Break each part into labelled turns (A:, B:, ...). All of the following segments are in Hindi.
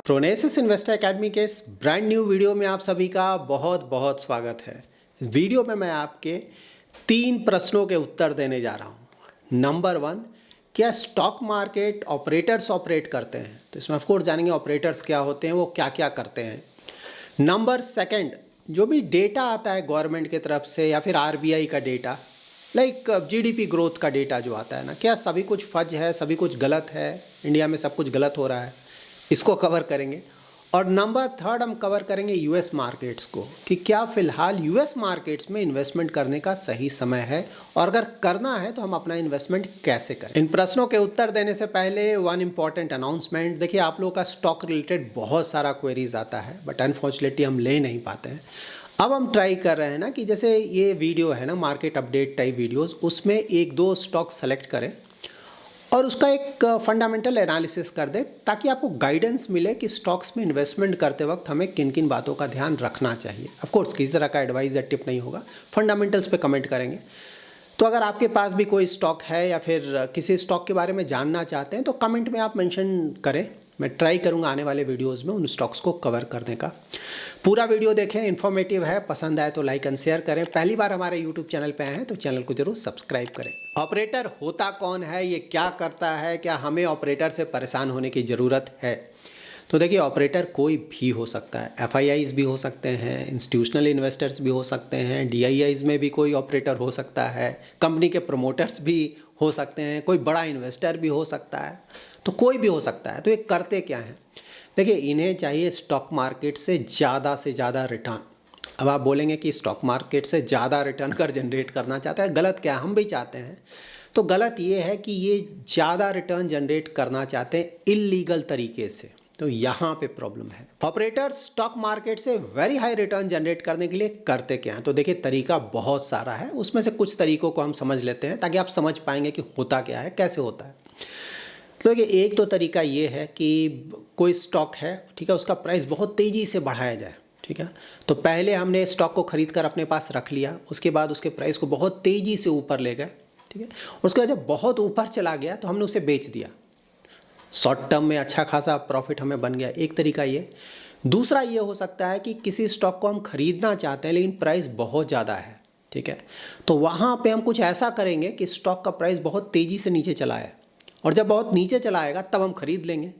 A: प्रोनेसिस इन्वेस्टर एकेडमी के इस ब्रांड न्यू वीडियो में आप सभी का बहुत बहुत स्वागत है। इस वीडियो में मैं आपके 3 प्रश्नों के उत्तर देने जा रहा हूं। नंबर 1, क्या स्टॉक मार्केट ऑपरेटर्स ऑपरेट करते हैं? तो इसमें ऑफकोर्स जानेंगे ऑपरेटर्स क्या होते हैं, वो क्या क्या करते हैं। नंबर 2, जो भी डेटा आता है गवर्नमेंट की तरफ से या फिर आरबीआई का डेटा, लाइक जीडीपी ग्रोथ का डेटा जो आता है ना, क्या सभी कुछ फज है, सभी कुछ गलत है, इंडिया में सब कुछ गलत हो रहा है, इसको कवर करेंगे। और नंबर 3 हम कवर करेंगे यूएस मार्केट्स को, कि क्या फ़िलहाल यूएस मार्केट्स में इन्वेस्टमेंट करने का सही समय है, और अगर करना है तो हम अपना इन्वेस्टमेंट कैसे करें। इन प्रश्नों के उत्तर देने से पहले वन इम्पॉर्टेंट अनाउंसमेंट। देखिए, आप लोगों का स्टॉक रिलेटेड बहुत सारा क्वेरीज आता है, बट अनफॉर्चुनेटली हम ले नहीं पाते हैं। अब हम ट्राई कर रहे हैं ना कि जैसे ये वीडियो है ना, मार्केट अपडेट टाइप वीडियोज़, उसमें 1-2 स्टॉक सेलेक्ट करें और उसका एक फंडामेंटल एनालिसिस कर दे, ताकि आपको गाइडेंस मिले कि स्टॉक्स में इन्वेस्टमेंट करते वक्त हमें किन किन बातों का ध्यान रखना चाहिए। ऑफ कोर्स किसी तरह का एडवाइस या टिप नहीं होगा, फंडामेंटल्स पे कमेंट करेंगे। तो अगर आपके पास भी कोई स्टॉक है या फिर किसी स्टॉक के बारे में जानना चाहते हैं तो कमेंट में आप मेंशन करें। मैं ट्राई करूंगा आने वाले वीडियोस में उन स्टॉक्स को कवर करने का। पूरा वीडियो देखें, इन्फॉर्मेटिव है, पसंद आए तो लाइक एंड शेयर करें। पहली बार हमारे यूट्यूब चैनल पे आए हैं तो चैनल को जरूर सब्सक्राइब करें। ऑपरेटर होता कौन है, ये क्या करता है, क्या हमें ऑपरेटर से परेशान होने की ज़रूरत है? तो देखिए, ऑपरेटर कोई भी हो सकता है। एफआईआईज भी हो सकते हैं, इंस्टीट्यूशनल इन्वेस्टर्स भी हो सकते हैं, डीआईआईज में भी कोई ऑपरेटर हो सकता है, कंपनी के प्रमोटर्स भी हो सकते हैं, कोई बड़ा इन्वेस्टर भी हो सकता है, तो कोई भी हो सकता है। तो ये करते क्या हैं? देखिए, इन्हें चाहिए स्टॉक मार्केट से ज़्यादा रिटर्न। अब आप बोलेंगे कि स्टॉक मार्केट से ज़्यादा रिटर्न कर जनरेट करना चाहता है, गलत क्या? हम भी चाहते हैं। तो गलत ये है कि ये ज़्यादा रिटर्न जनरेट करना चाहते हैं इल्लीगल तरीके से। तो यहाँ पे प्रॉब्लम है। ऑपरेटर्स स्टॉक मार्केट से वेरी हाई रिटर्न जनरेट करने के लिए करते क्या हैं? तो देखिए, तरीका बहुत सारा है, उसमें से कुछ तरीकों को हम समझ लेते हैं ताकि आप समझ पाएंगे कि होता क्या है, कैसे होता है। तो देखिए, एक तो तरीका ये है कि कोई स्टॉक है, ठीक है, उसका प्राइस बहुत तेज़ी से बढ़ाया जाए। ठीक है, तो पहले हमने स्टॉक को खरीद कर अपने पास रख लिया, उसके बाद उसके प्राइस को बहुत तेज़ी से ऊपर ले गए। ठीक है, उसके बाद जब बहुत ऊपर चला गया तो हमने उसे बेच दिया। शॉर्ट टर्म में अच्छा खासा प्रॉफिट हमें बन गया, एक तरीका ये। दूसरा ये हो सकता है कि किसी स्टॉक को हम खरीदना चाहते हैं लेकिन प्राइस बहुत ज़्यादा है। ठीक है, तो वहाँ पे हम कुछ ऐसा करेंगे कि स्टॉक का प्राइस बहुत तेज़ी से नीचे चला आए, और जब बहुत नीचे चला आएगा तब हम खरीद लेंगे।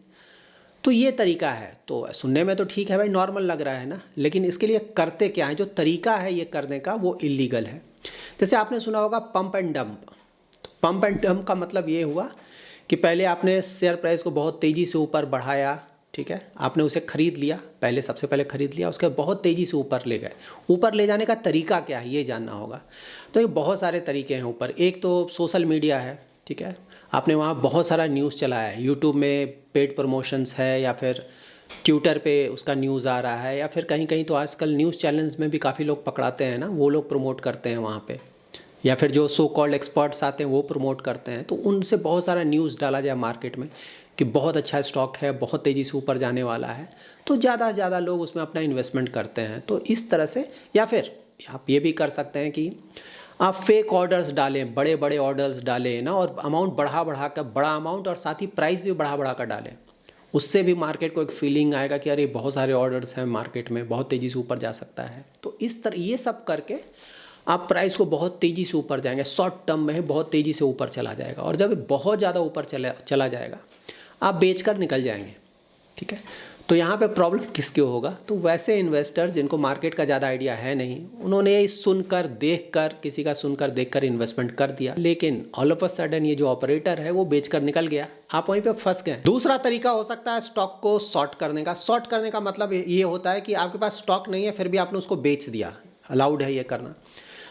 A: तो ये तरीका है। तो सुनने में तो ठीक है भाई, नॉर्मल लग रहा है ना, लेकिन इसके लिए करते क्या है? जो तरीका है ये करने का, वो इलीगल है। जैसे आपने सुना होगा पंप एंड डंप। तो पंप एंड डंप का मतलब ये हुआ कि पहले आपने शेयर प्राइस को बहुत तेज़ी से ऊपर बढ़ाया, ठीक है, आपने उसे खरीद लिया, पहले सबसे पहले खरीद लिया, उसके बाद बहुत तेज़ी से ऊपर ले गए। ऊपर ले जाने का तरीका क्या है, ये जानना होगा। तो ये बहुत सारे तरीके हैं ऊपर। एक तो सोशल मीडिया है, ठीक है, आपने वहाँ बहुत सारा न्यूज़ चलाया है, यूट्यूब में पेड प्रमोशंस है, या फिर ट्विटर पे उसका न्यूज़ आ रहा है, या फिर कहीं कहीं तो आजकल न्यूज़ चैनल्स में भी काफ़ी लोग पकड़ाते हैं ना, वो लोग प्रमोट करते हैं वहाँ पे, या फिर जो सो कॉल्ड एक्सपर्ट्स आते हैं वो प्रमोट करते हैं। तो उनसे बहुत सारा न्यूज़ डाला जाए मार्केट में कि बहुत अच्छा स्टॉक है, बहुत तेज़ी से ऊपर जाने वाला है, तो ज़्यादा से ज़्यादा लोग उसमें अपना इन्वेस्टमेंट करते हैं। तो इस तरह से, या फिर आप ये भी कर सकते हैं कि आप फेक ऑर्डर्स डालें, बड़े बड़े ऑर्डर्स डालें ना, और अमाउंट बढ़ा कर, बड़ा अमाउंट, और साथ ही प्राइस भी बढ़ा कर डालें। उससे भी मार्केट को एक फीलिंग आएगा कि अरे बहुत सारे ऑर्डर्स हैं मार्केट में, बहुत तेज़ी से ऊपर जा सकता है। तो इस तरह ये सब करके आप प्राइस को बहुत तेज़ी से ऊपर जाएंगे, शॉर्ट टर्म में ही बहुत तेज़ी से ऊपर चला जाएगा, और जब बहुत ज़्यादा ऊपर चला जाएगा आप बेचकर निकल जाएंगे। ठीक है, तो यहाँ पे प्रॉब्लम किसके होगा? तो वैसे इन्वेस्टर्स जिनको मार्केट का ज़्यादा आइडिया है नहीं, उन्होंने सुनकर देखकर, किसी का सुनकर देखकर इन्वेस्टमेंट कर दिया, लेकिन ऑल ऑफ अ सडन ये जो ऑपरेटर है वो बेचकर निकल गया, आप वहीं पे फंस गए। दूसरा तरीका हो सकता है स्टॉक को शॉर्ट करने का। शॉर्ट करने का मतलब ये होता है कि आपके पास स्टॉक नहीं है, फिर भी आपने उसको बेच दिया, अलाउड है ये करना।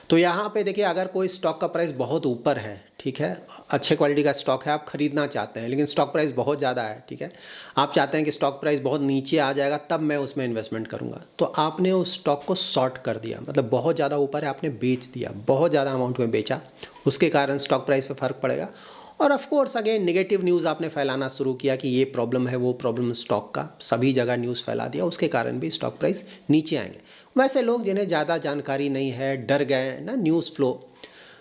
A: तो यहाँ पे देखिए, अगर कोई स्टॉक का प्राइस बहुत ऊपर है, ठीक है, अच्छे क्वालिटी का स्टॉक है, आप खरीदना चाहते हैं, लेकिन स्टॉक प्राइस बहुत ज़्यादा है, ठीक है, आप चाहते हैं कि स्टॉक प्राइस बहुत नीचे आ जाएगा तब मैं उसमें इन्वेस्टमेंट करूँगा, तो आपने उस स्टॉक को शॉर्ट कर दिया, मतलब बहुत ज़्यादा ऊपर है, आपने बेच दिया, बहुत ज़्यादा अमाउंट में बेचा, उसके कारण स्टॉक प्राइस पर फ़र्क पड़ेगा। और of course again negative news आपने फैलाना शुरू किया कि ये प्रॉब्लम है, वो प्रॉब्लम, स्टॉक का सभी जगह न्यूज़ फैला दिया, उसके कारण भी स्टॉक प्राइस नीचे आएंगे। वैसे लोग जिन्हें ज़्यादा जानकारी नहीं है, डर गए ना, न्यूज़ फ्लो,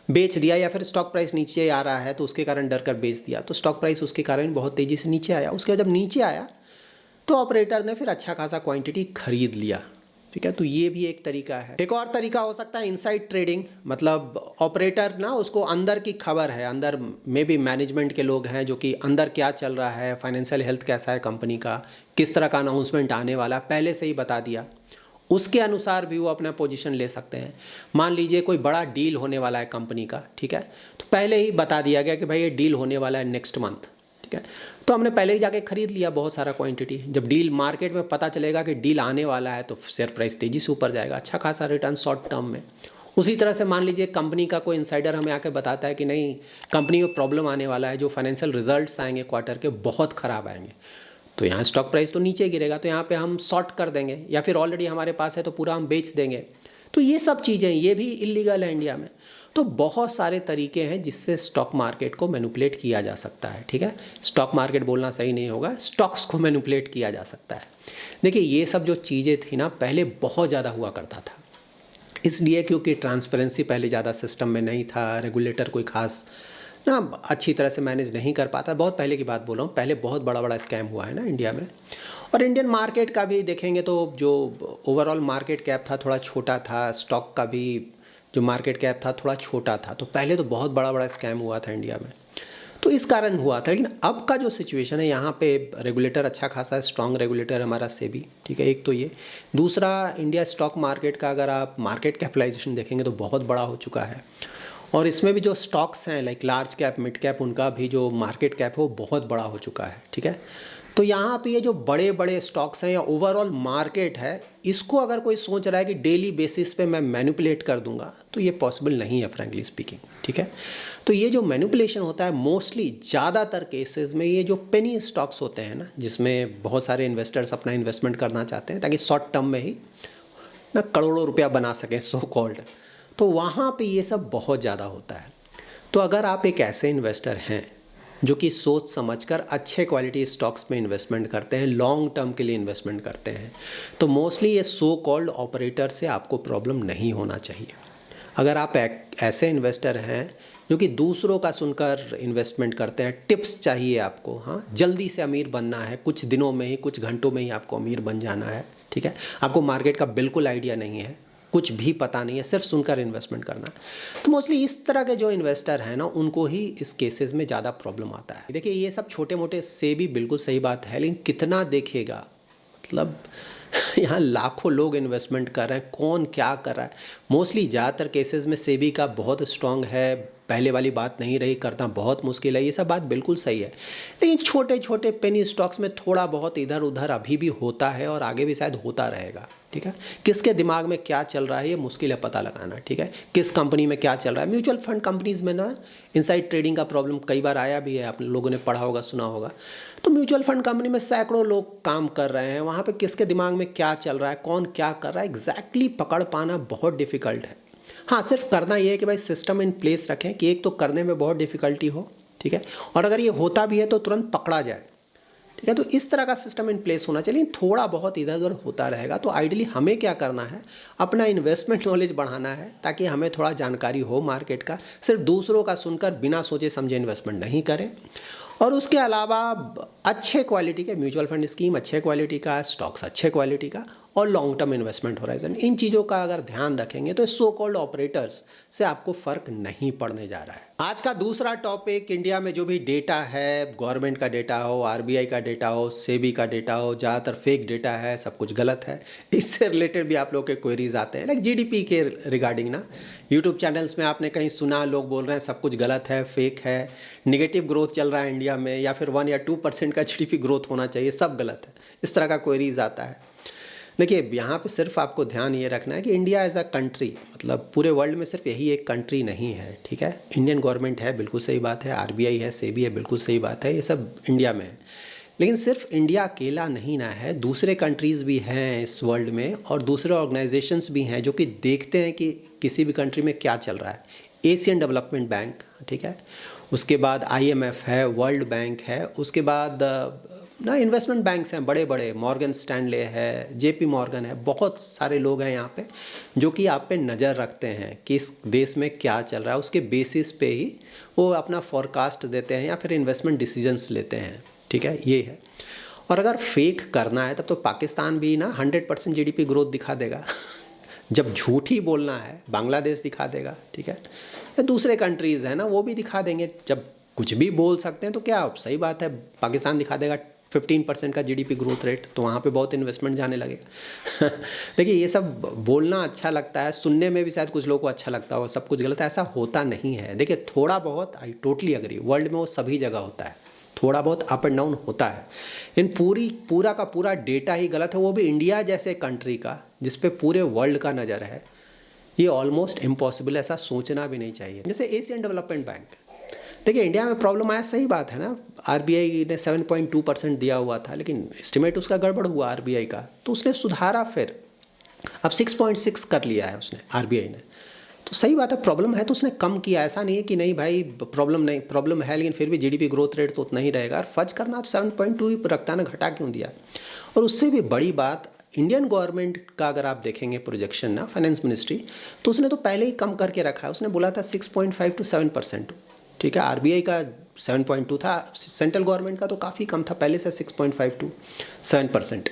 A: बेच दिया, या फिर स्टॉक प्राइस नीचे आ रहा है तो उसके कारण डर कर बेच दिया, तो स्टॉक प्राइस उसके कारण बहुत तेज़ी से नीचे आया। उसके बाद जब नीचे आया तो ऑपरेटर ने फिर अच्छा खासा क्वांटिटी खरीद लिया, ठीक है। तो ये भी एक तरीका है। एक और तरीका हो सकता है इनसाइड ट्रेडिंग, मतलब ऑपरेटर ना उसको अंदर की खबर है, अंदर में भी मैनेजमेंट के लोग हैं जो कि अंदर क्या चल रहा है, फाइनेंशियल हेल्थ कैसा है कंपनी का, किस तरह का अनाउंसमेंट आने वाला पहले से ही बता दिया, उसके अनुसार भी वो अपना पोजीशन ले सकते हैं। मान लीजिए कोई बड़ा डील होने वाला है कंपनी का, ठीक है, तो पहले ही बता दिया गया कि भाई ये डील होने वाला है नेक्स्ट मंथ, ठीक है, तो हमने पहले ही जाके खरीद लिया बहुत सारा क्वांटिटी। जब डील मार्केट में पता चलेगा कि डील आने वाला है तो शेयर प्राइस तेजी से ऊपर जाएगा, अच्छा खासा रिटर्न शॉर्ट टर्म में। उसी तरह से मान लीजिए कंपनी का कोई इंसाइडर हमें आके बताता है कि नहीं कंपनी में प्रॉब्लम आने वाला है, जो फाइनेंशियल रिजल्ट्स आएंगे क्वार्टर के बहुत ख़राब आएंगे, तो यहाँ स्टॉक प्राइस तो नीचे गिरेगा, तो यहाँ पे हम शॉर्ट कर देंगे, या फिर ऑलरेडी हमारे पास है तो पूरा हम बेच देंगे। तो ये सब चीज़ें ये भी इलीगल है इंडिया में। तो बहुत सारे तरीके हैं जिससे स्टॉक मार्केट को मैनिपुलेट किया जा सकता है, ठीक है। स्टॉक मार्केट बोलना सही नहीं होगा, स्टॉक्स को मैनिपुलेट किया जा सकता है। देखिए ये सब जो चीज़ें थी ना पहले बहुत ज़्यादा हुआ करता था, इसलिए क्योंकि ट्रांसपेरेंसी पहले ज़्यादा सिस्टम में नहीं था, रेगुलेटर कोई खास ना अच्छी तरह से मैनेज नहीं कर पाता। बहुत पहले की बात बोल रहा हूँ, पहले बहुत बड़ा बड़ा स्कैम हुआ है ना इंडिया में। और इंडियन मार्केट का भी देखेंगे तो जो ओवरऑल मार्केट कैप था थोड़ा छोटा था, स्टॉक का भी जो मार्केट कैप था थोड़ा छोटा था, तो पहले तो बहुत बड़ा बड़ा स्कैम हुआ था इंडिया में, तो इस कारण हुआ था। लेकिन अब का जो सिचुएशन है यहाँ पे रेगुलेटर अच्छा खासा स्ट्रॉन्ग रेगुलेटर हमारा सेबी, ठीक है, एक तो ये। दूसरा इंडिया स्टॉक मार्केट का अगर आप मार्केट कैपिटलाइजेशन देखेंगे तो बहुत बड़ा हो चुका है, और इसमें भी जो स्टॉक्स हैं like large cap mid cap उनका भी जो मार्केट कैप है वो बहुत बड़ा हो चुका है, ठीक है। तो यहाँ पे ये जो बड़े बड़े स्टॉक्स हैं या ओवरऑल मार्केट है, इसको अगर कोई सोच रहा है कि डेली बेसिस पे मैं मैनिपुलेट कर दूंगा तो ये पॉसिबल नहीं है फ्रैंकली स्पीकिंग, ठीक है। तो ये जो मैनिपुलेशन होता है मोस्टली ज़्यादातर केसेस में ये जो पेनी स्टॉक्स होते हैं ना, जिसमें बहुत सारे इन्वेस्टर्स अपना इन्वेस्टमेंट करना चाहते हैं ताकि शॉर्ट टर्म में ही ना करोड़ों रुपया बना सकें सो कॉल्ड, तो वहाँ पे ये सब बहुत ज़्यादा होता है। तो अगर आप एक ऐसे इन्वेस्टर हैं जो कि सोच समझकर अच्छे क्वालिटी स्टॉक्स में इन्वेस्टमेंट करते हैं, लॉन्ग टर्म के लिए इन्वेस्टमेंट करते हैं, तो मोस्टली ये सो कॉल्ड ऑपरेटर से आपको प्रॉब्लम नहीं होना चाहिए। अगर आप ऐसे इन्वेस्टर हैं जो कि दूसरों का सुनकर इन्वेस्टमेंट करते हैं, टिप्स चाहिए आपको, हाँ जल्दी से अमीर बनना है, कुछ दिनों में ही कुछ घंटों में ही आपको अमीर बन जाना है, ठीक है, आपको मार्केट का बिल्कुल आइडिया नहीं है, कुछ भी पता नहीं है, सिर्फ सुनकर इन्वेस्टमेंट करना, तो मोस्टली इस तरह के जो इन्वेस्टर हैं ना उनको ही इस केसेस में ज़्यादा प्रॉब्लम आता है। देखिए ये सब छोटे मोटे से भी बिल्कुल सही बात है, लेकिन कितना देखेगा, मतलब यहाँ लाखों लोग इन्वेस्टमेंट कर रहे हैं, कौन क्या कर रहा है। मोस्टली ज़्यादातर केसेस में सेबी का बहुत स्ट्रांग है, पहले वाली बात नहीं रही, करना बहुत मुश्किल है, ये सब बात बिल्कुल सही है। लेकिन छोटे छोटे पेनी स्टॉक्स में थोड़ा बहुत इधर उधर अभी भी होता है और आगे भी शायद होता रहेगा, ठीक है। किसके दिमाग में क्या चल रहा है ये मुश्किल है पता लगाना, ठीक है, किस कंपनी में क्या चल रहा है। म्यूचुअल फंड कंपनीज में ना इनसाइड ट्रेडिंग का प्रॉब्लम कई बार आया भी है, आप लोगों ने पढ़ा होगा सुना होगा। तो म्यूचुअल फंड कंपनी में सैकड़ों लोग काम कर रहे हैं, वहाँ पे किसके दिमाग में क्या चल रहा है, कौन क्या कर रहा है, एग्जैक्टली पकड़ पाना बहुत डिफ़िकल्ट है। हाँ सिर्फ करना ये है कि भाई सिस्टम इन प्लेस रखें कि एक तो करने में बहुत डिफ़िकल्टी हो, ठीक है, और अगर ये होता भी है तो तुरंत पकड़ा जाए, ठीक है। तो इस तरह का सिस्टम इन प्लेस होना चाहिए, थोड़ा बहुत इधर उधर होता रहेगा। तो आइडियली हमें क्या करना है, अपना इन्वेस्टमेंट नॉलेज बढ़ाना है ताकि हमें थोड़ा जानकारी हो मार्केट का, सिर्फ दूसरों का सुनकर बिना सोचे समझे इन्वेस्टमेंट नहीं करें। और उसके अलावा अच्छे क्वालिटी के म्यूचुअल फंड स्कीम, अच्छे क्वालिटी का स्टॉक्स, अच्छे क्वालिटी का, और लॉन्ग टर्म इन्वेस्टमेंट होराइजन, इन चीज़ों का अगर ध्यान रखेंगे तो सो कॉल्ड ऑपरेटर्स से आपको फ़र्क नहीं पड़ने जा रहा है। आज का दूसरा टॉपिक, इंडिया में जो भी डेटा है, गवर्नमेंट का डेटा हो, आरबीआई का डेटा हो, सेबी का डेटा हो, ज़्यादातर फेक डेटा है, सब कुछ गलत है। इससे रिलेटेड भी आप लोग के क्वेरीज आते हैं, लाइक जीडीपी के रिगार्डिंग ना, यूट्यूब चैनल्स में आपने कहीं सुना लोग बोल रहे हैं सब कुछ गलत है, फेक है, निगेटिव ग्रोथ चल रहा है इंडिया में, या फिर 1 या 2% का जीडीपी ग्रोथ होना चाहिए, सब गलत है, इस तरह का क्वेरीज आता है। देखिए यहाँ पे सिर्फ आपको ध्यान ये रखना है कि इंडिया एज अ कंट्री, मतलब पूरे वर्ल्ड में सिर्फ यही एक कंट्री नहीं है, ठीक है। इंडियन गवर्नमेंट है, बिल्कुल सही बात है, आरबीआई है, सेबी है, बिल्कुल सही बात है, ये सब इंडिया में है। लेकिन सिर्फ इंडिया अकेला नहीं ना है, दूसरे कंट्रीज़ भी हैं इस वर्ल्ड में, और दूसरे ऑर्गेनाइजेशंस भी हैं जो कि देखते हैं कि किसी भी कंट्री में क्या चल रहा है। एशियन डेवलपमेंट बैंक, ठीक है, उसके बाद IMF है, वर्ल्ड बैंक है, उसके बाद ना इन्वेस्टमेंट बैंक्स हैं बड़े बड़े, मॉर्गन स्टैनले है, JP मॉर्गन है, बहुत सारे लोग हैं यहाँ पे जो कि आप पे नज़र रखते हैं कि इस देश में क्या चल रहा है, उसके बेसिस पे ही वो अपना फॉरकास्ट देते हैं या फिर इन्वेस्टमेंट डिसीजंस लेते हैं, ठीक है, ये है। और अगर फेक करना है तब तो पाकिस्तान भी ना 100% जीडीपी ग्रोथ दिखा देगा। जब झूठ ही बोलना है बांग्लादेश दिखा देगा, ठीक है, या दूसरे कंट्रीज़ हैं ना वो भी दिखा देंगे। जब कुछ भी बोल सकते हैं तो क्या सही बात है, पाकिस्तान दिखा देगा 15% का जीडीपी ग्रोथ रेट, तो वहाँ पे बहुत इन्वेस्टमेंट जाने लगेगा। देखिए ये सब बोलना अच्छा लगता है, सुनने में भी शायद कुछ लोगों को अच्छा लगता हो, सब कुछ गलत है, ऐसा होता नहीं है। देखिए थोड़ा बहुत, आई टोटली अग्री, वर्ल्ड में वो सभी जगह होता है, थोड़ा बहुत अप एंड डाउन होता है, इन पूरा का पूरा डेटा ही गलत है, वो भी इंडिया जैसे कंट्री का जिस पे पूरे वर्ल्ड का नज़र है। ये ऑलमोस्ट इम्पॉसिबल, ऐसा सोचना भी नहीं चाहिए। जैसे एशियन डेवलपमेंट बैंक, देखिए इंडिया में प्रॉब्लम आया, सही बात है ना, आरबीआई ने 7.2% दिया हुआ था, लेकिन एस्टिमेट उसका गड़बड़ हुआ आरबीआई का, तो उसने सुधारा, फिर अब 6.6 कर लिया है उसने, आरबीआई ने। तो सही बात है, प्रॉब्लम है तो उसने कम किया, ऐसा नहीं है कि नहीं भाई प्रॉब्लम नहीं, प्रॉब्लम है लेकिन फिर भी जीडीपी ग्रोथ रेट तो उतना ही रहेगा। और फर्ज करना तो 7.2 ही रखता ना, घटा क्यों दिया। और उससे भी बड़ी बात, इंडियन गवर्नमेंट का अगर आप देखेंगे प्रोजेक्शन ना, फाइनेंस मिनिस्ट्री, तो उसने तो पहले ही कम करके रखा है। उसने बोला था 6.5 to 7%, ठीक है, आरबीआई का 7.2 था, सेंट्रल गवर्नमेंट का तो काफ़ी कम था पहले से, 6.5 to 7%।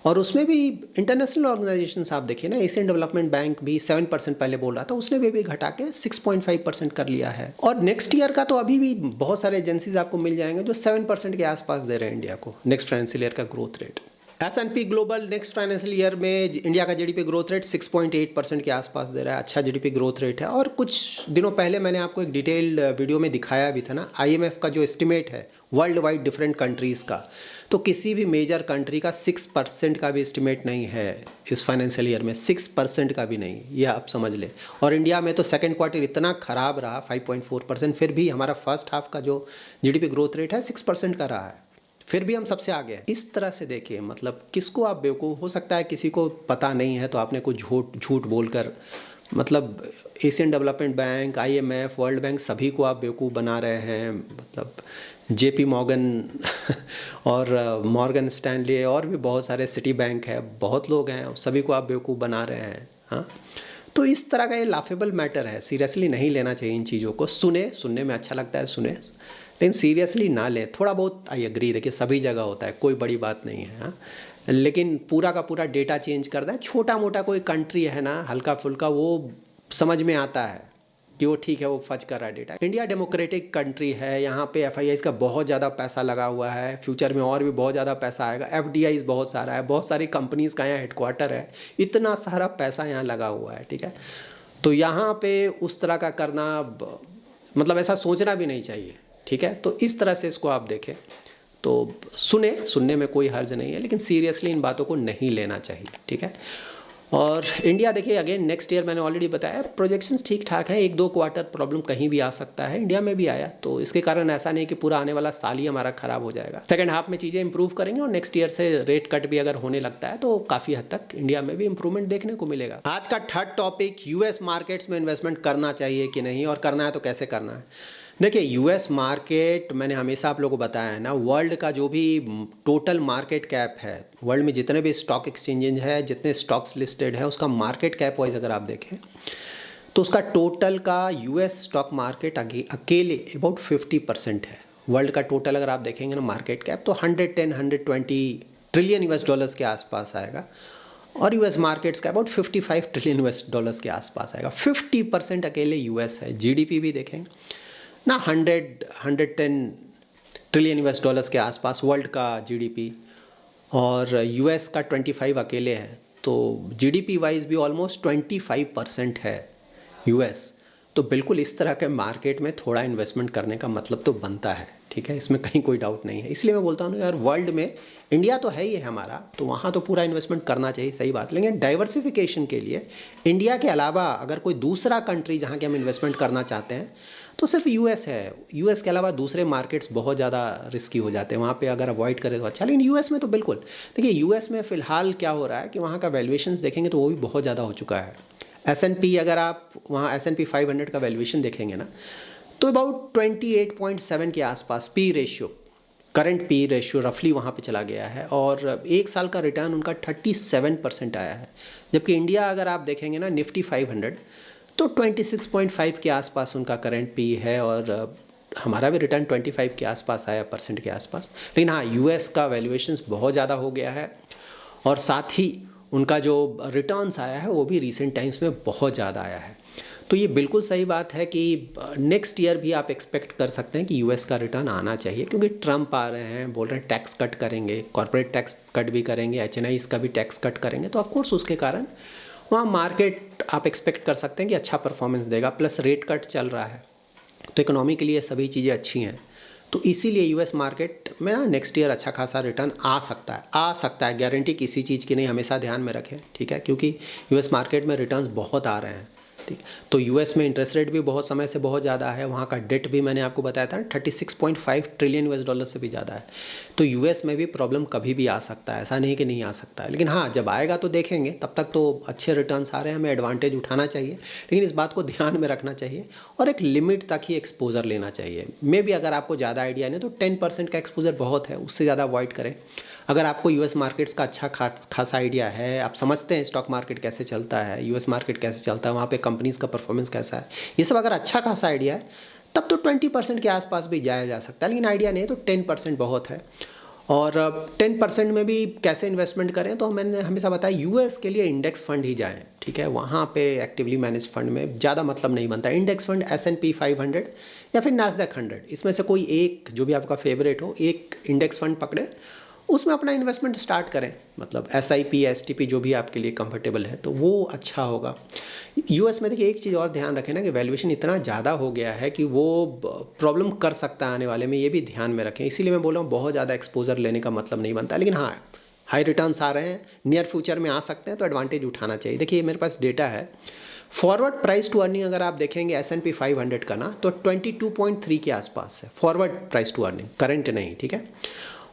A: और उसमें भी इंटरनेशनल ऑर्गेनाइजेशंस आप देखिए ना, एशियन डेवलपमेंट बैंक भी 7% पहले बोल रहा था, उसने भी घटा के 6.5% कर लिया है। और नेक्स्ट ईयर का तो अभी भी बहुत सारे एजेंसीज आपको मिल जाएंगे जो 7% के आसपास दे रहे हैं इंडिया को नेक्स्ट फाइनेंशियल ईयर का growth rate. S&P global next financial year में इंडिया का जीडीपी ग्रोथ रेट 6.8% के आसपास दे रहा है, अच्छा जीडीपी ग्रोथ रेट है। और कुछ दिनों पहले मैंने आपको एक डिटेल्ड वीडियो में दिखाया भी था ना, आईएमएफ का जो एस्टिमेट है वर्ल्ड वाइड डिफरेंट कंट्रीज़ का, तो किसी भी मेजर कंट्री का 6% का भी एस्टिमेट नहीं है इस फाइनेंशियल ईयर में, 6% का भी नहीं, ये आप समझ लें। और इंडिया में तो सेकेंड क्वार्टर इतना ख़राब रहा 5.4%, फिर भी हमारा फर्स्ट हाफ का जो जीडीपी ग्रोथ रेट है 6% का रहा है, फिर भी हम सबसे आगे हैं। इस तरह से देखिए, मतलब किसको आप बेवकूफ़, हो सकता है किसी को पता नहीं है तो आपने कुछ झूठ बोलकर, मतलब Asian development bank, IMF, world bank, सभी को आप बेवकूफ़ बना रहे हैं। मतलब जेपी मॉर्गन और मॉर्गन स्टैनली और भी बहुत सारे, सिटी बैंक है, बहुत लोग हैं, सभी को आप बेवकूफ़ बना रहे हैं। हाँ, तो इस तरह का ये लाफेबल मैटर है, सीरियसली नहीं लेना चाहिए इन चीज़ों को। सुनने में अच्छा लगता है, सुने, लेकिन सीरियसली ना लें। थोड़ा बहुत आई एग्री, देखिए सभी जगह होता है, कोई बड़ी बात नहीं है। हाँ, लेकिन पूरा का पूरा डेटा चेंज कर दें, छोटा मोटा कोई कंट्री है ना हल्का फुल्का, वो समझ में आता है कि वो ठीक है, वो फज कर रहा है डेटा। इंडिया डेमोक्रेटिक कंट्री है, यहाँ पे एफआईआईज का बहुत ज़्यादा पैसा लगा हुआ है, फ्यूचर में और भी बहुत ज़्यादा पैसा आएगा, एफडीआईज बहुत सारा है, बहुत सारी कंपनीज़ का यहाँ हेडक्वार्टर है, इतना सारा पैसा यहाँ लगा हुआ है, ठीक है। तो यहाँ पे उस तरह का करना, मतलब ऐसा सोचना भी नहीं चाहिए, ठीक है। तो इस तरह से इसको आप देखें, तो सुनने में कोई हर्ज नहीं है, लेकिन सीरियसली इन बातों को नहीं लेना चाहिए, ठीक है। और इंडिया देखिए अगेन नेक्स्ट ईयर, मैंने ऑलरेडी बताया प्रोजेक्शंस ठीक ठाक है, 1-2 क्वार्टर प्रॉब्लम कहीं भी आ सकता है, इंडिया में भी आया, तो इसके कारण ऐसा नहीं कि पूरा आने वाला साल ही हमारा खराब हो जाएगा। सेकंड हाफ में चीज़ें इंप्रूव करेंगे और नेक्स्ट ईयर से रेट कट भी अगर होने लगता है तो काफ़ी हद तक इंडिया में भी इंप्रूवमेंट देखने को मिलेगा। आज का थर्ड टॉपिक, यूएस मार्केट्स में इन्वेस्टमेंट करना चाहिए कि नहीं, और करना है तो कैसे करना है। देखिए यूएस मार्केट, मैंने हमेशा आप लोगों को बताया है ना, वर्ल्ड का जो भी टोटल मार्केट कैप है, वर्ल्ड में जितने भी स्टॉक एक्सचेंजेज है, जितने स्टॉक्स लिस्टेड है, उसका मार्केट कैप वाइज अगर आप देखें तो उसका टोटल का यूएस स्टॉक मार्केट अकेले अबाउट 50% है। वर्ल्ड का टोटल अगर आप देखेंगे ना मार्केट कैप, तो 110-120 ट्रिलियन यूएस डॉलर्स के आसपास आएगा, और यूएस मार्केट्स का अबाउट 55 ट्रिलियन यूएस डॉलर्स के आसपास आएगा। 50% अकेले यूएस है। जीडीपी भी देखेंगे ना, 110 ट्रिलियन यूएस डॉलर्स के आसपास वर्ल्ड का जीडीपी, और यूएस का 25 अकेले है, तो जीडीपी वाइज भी ऑलमोस्ट 25% है यूएस। तो बिल्कुल इस तरह के मार्केट में थोड़ा इन्वेस्टमेंट करने का मतलब तो बनता है, ठीक है, इसमें कहीं कोई डाउट नहीं है। इसलिए मैं बोलता हूँ यार, वर्ल्ड में इंडिया तो है ही है हमारा, तो वहाँ तो पूरा इन्वेस्टमेंट करना चाहिए, सही बात, लेकिन डाइवर्सिफिकेशन के लिए इंडिया के अलावा अगर कोई दूसरा कंट्री जहाँ के हम इन्वेस्टमेंट करना चाहते हैं तो सिर्फ यूएस है। यूएस के अलावा दूसरे मार्केट्स बहुत ज़्यादा रिस्की हो जाते हैं, वहाँ पे अगर अवॉइड करें तो अच्छा, लेकिन यूएस में तो बिल्कुल। देखिए यूएस में फ़िलहाल क्या हो रहा है कि वहाँ का वैल्यूएशंस देखेंगे तो वो भी बहुत ज़्यादा हो चुका है। S&P, अगर आप वहाँ S&P 500 का वैल्यूएशन देखेंगे ना, तो अबाउट 28.7 के आसपास P ratio, current P ratio रफली वहाँ पे चला गया है, और एक साल का रिटर्न उनका 37% आया है। जबकि इंडिया अगर आप देखेंगे ना, निफ्टी 500, तो 26.5 के आसपास उनका करंट पी है, और हमारा भी रिटर्न 25 के आसपास आया, परसेंट के आसपास। लेकिन हाँ, यूएस का वैल्यूएशंस बहुत ज़्यादा हो गया है और साथ ही उनका जो रिटर्न्स आया है वो भी रीसेंट टाइम्स में बहुत ज़्यादा आया है। तो ये बिल्कुल सही बात है कि नेक्स्ट ईयर भी आप एक्सपेक्ट कर सकते हैं कि यूएस का रिटर्न आना चाहिए, क्योंकि ट्रम्प आ रहे हैं, बोल रहे हैं टैक्स कट करेंगे, कॉर्पोरेट टैक्स कट भी करेंगे, एचएनआईज का भी टैक्स कट करेंगे। तो ऑफकोर्स उसके कारण वहाँ मार्केट आप एक्सपेक्ट कर सकते हैं कि अच्छा परफॉर्मेंस देगा। प्लस रेट कट चल रहा है, तो इकोनॉमी के लिए सभी चीज़ें अच्छी हैं। तो इसीलिए यूएस मार्केट में ना नेक्स्ट ईयर अच्छा खासा रिटर्न आ सकता है। गारंटी किसी चीज़ की नहीं, हमेशा ध्यान में रखें, ठीक है, क्योंकि यूएस मार्केट में रिटर्न्स बहुत आ रहे हैं। ठीक, तो यूएस में इंटरेस्ट रेट भी बहुत समय से बहुत ज़्यादा है, वहाँ का डेट भी मैंने आपको बताया था 36.5 ट्रिलियन यूएस डॉलर से भी ज़्यादा है। तो यूएस में भी प्रॉब्लम कभी भी आ सकता है, ऐसा नहीं कि नहीं आ सकता है। लेकिन हाँ, जब आएगा तो देखेंगे, तब तक तो अच्छे रिटर्न्स आ रहे हैं, हमें एडवांटेज उठाना चाहिए। लेकिन इस बात को ध्यान में रखना चाहिए और एक लिमिट तक ही एक्सपोजर लेना चाहिए। मे भी अगर आपको ज़्यादा आइडिया नहीं तो 10% का एक्सपोजर बहुत है, उससे ज़्यादा अवॉइड करें। अगर आपको यूएस मार्केट्स का अच्छा खासा आइडिया है, आप समझते हैं स्टॉक मार्केट कैसे चलता है, यूएस मार्केट कैसे चलता है, वहाँ पे कंपनीज़ का परफॉर्मेंस कैसा है, ये सब अगर अच्छा खासा आइडिया है तब तो 20% के आसपास भी जाया जा सकता है। लेकिन आइडिया नहीं है तो 10% बहुत है। और 10% में भी कैसे इन्वेस्टमेंट करें, तो मैंने हमेशा बताया यूएस के लिए इंडेक्स फंड ही जाएं, ठीक है। वहाँ पे एक्टिवली मैनेज फंड में ज़्यादा मतलब नहीं बनता। इंडेक्स फंड S&P 500 या फिर नास्डैक 100, इसमें से कोई एक, जो भी आपका फेवरेट हो, एक इंडेक्स फंड पकड़े, उसमें अपना इन्वेस्टमेंट स्टार्ट करें। मतलब SIP STP जो भी आपके लिए कंफर्टेबल है, तो वो अच्छा होगा। यूएस में देखिए एक चीज़ और ध्यान रखें ना कि वैल्यूएशन इतना ज़्यादा हो गया है कि वो प्रॉब्लम कर सकता है आने वाले में, ये भी ध्यान में रखें। इसीलिए मैं बोल रहा हूँ बहुत ज़्यादा एक्सपोजर लेने का मतलब नहीं बनता। लेकिन हाँ, हाई रिटर्न्स आ रहे हैं, नियर फ्यूचर में आ सकते हैं, तो एडवांटेज उठाना चाहिए। देखिए मेरे पास डेटा है, फॉरवर्ड प्राइस टू अर्निंग अगर आप देखेंगे S&P 500 का ना, तो 22.3 के आसपास है forward price to earning, current नहीं, ठीक है।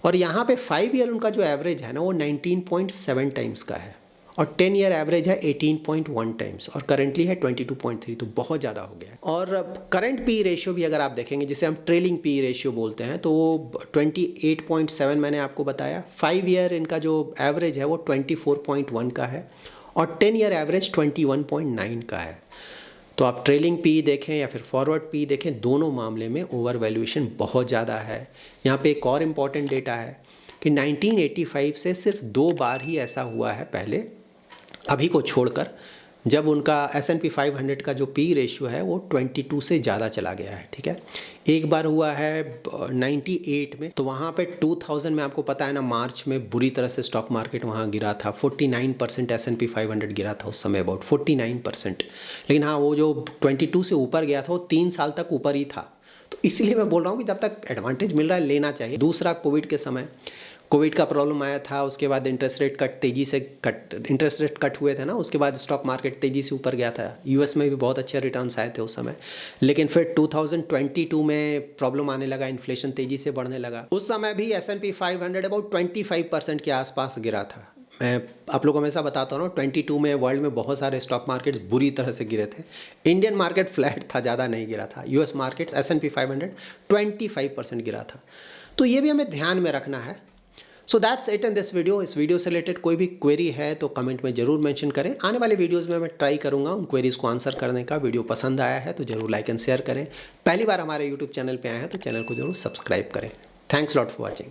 A: और यहाँ पे 5 ईयर उनका जो एवरेज है ना, वो 19.7 टाइम्स का है और 10 ईयर एवरेज है 18.1 टाइम्स और करंटली है 22.3, तो बहुत ज़्यादा हो गया है। और करंट पी रेशियो भी अगर आप देखेंगे, जिसे हम ट्रेलिंग पी रेशियो बोलते हैं, तो वो 28.7 मैंने आपको बताया। 5 ईयर इनका जो एवरेज है वो 24.1 का है और 10 ईयर एवरेज 21.9 का है। तो आप ट्रेलिंग पी देखें या फिर फॉरवर्ड पी देखें, दोनों मामले में ओवर वैल्यूएशन बहुत ज़्यादा है। यहाँ पे एक और इम्पॉर्टेंट डेटा है कि 1985 से सिर्फ 2 बार ही ऐसा हुआ है पहले, अभी को छोड़कर, जब उनका S&P 500 का जो पी रेशियो है वो 22 से ज़्यादा चला गया है, ठीक है। एक बार हुआ है 98 में, तो वहाँ पे 2000 में आपको पता है ना, मार्च में बुरी तरह से स्टॉक मार्केट वहाँ गिरा था, 49% S&P 500 गिरा था उस समय, अबाउट 49%। लेकिन हाँ, वो जो 22 से ऊपर गया था वो 3 साल तक ऊपर ही था। तो इसलिए मैं बोल रहा हूँ कि जब तक एडवांटेज मिल रहा है लेना चाहिए। दूसरा, कोविड के समय कोविड का प्रॉब्लम आया था, उसके बाद इंटरेस्ट रेट कट हुए थे ना, उसके बाद स्टॉक मार्केट तेज़ी से ऊपर गया था। यूएस में भी बहुत अच्छे रिटर्न्स आए थे उस समय। लेकिन फिर 2022 में प्रॉब्लम आने लगा, इन्फ्लेशन तेज़ी से बढ़ने लगा। उस समय भी S&P 500 अबाउट 25% के आसपास गिरा था। मैं आप लोगों को हमेशा बताता हूँ ना, 22 में वर्ल्ड में बहुत सारे स्टॉक मार्केट्स बुरी तरह से गिरे थे। इंडियन मार्केट फ्लैट था, ज़्यादा नहीं गिरा था। यूएस मार्केट्स S&P 500 25% गिरा था। तो ये भी हमें ध्यान में रखना है। So that's it in this video. इस वीडियो से रिलेटेड कोई भी क्वेरी है तो कमेंट में ज़रूर मेंशन करें। आने वाले वीडियोस में मैं ट्राई करूंगा उन क्वेरीज़ को आंसर करने का। वीडियो पसंद आया है तो ज़रूर लाइक एंड शेयर करें। पहली बार हमारे यूट्यूब चैनल पे आए हैं तो चैनल को ज़रूर सब्सक्राइब करें। Thanks lot for watching.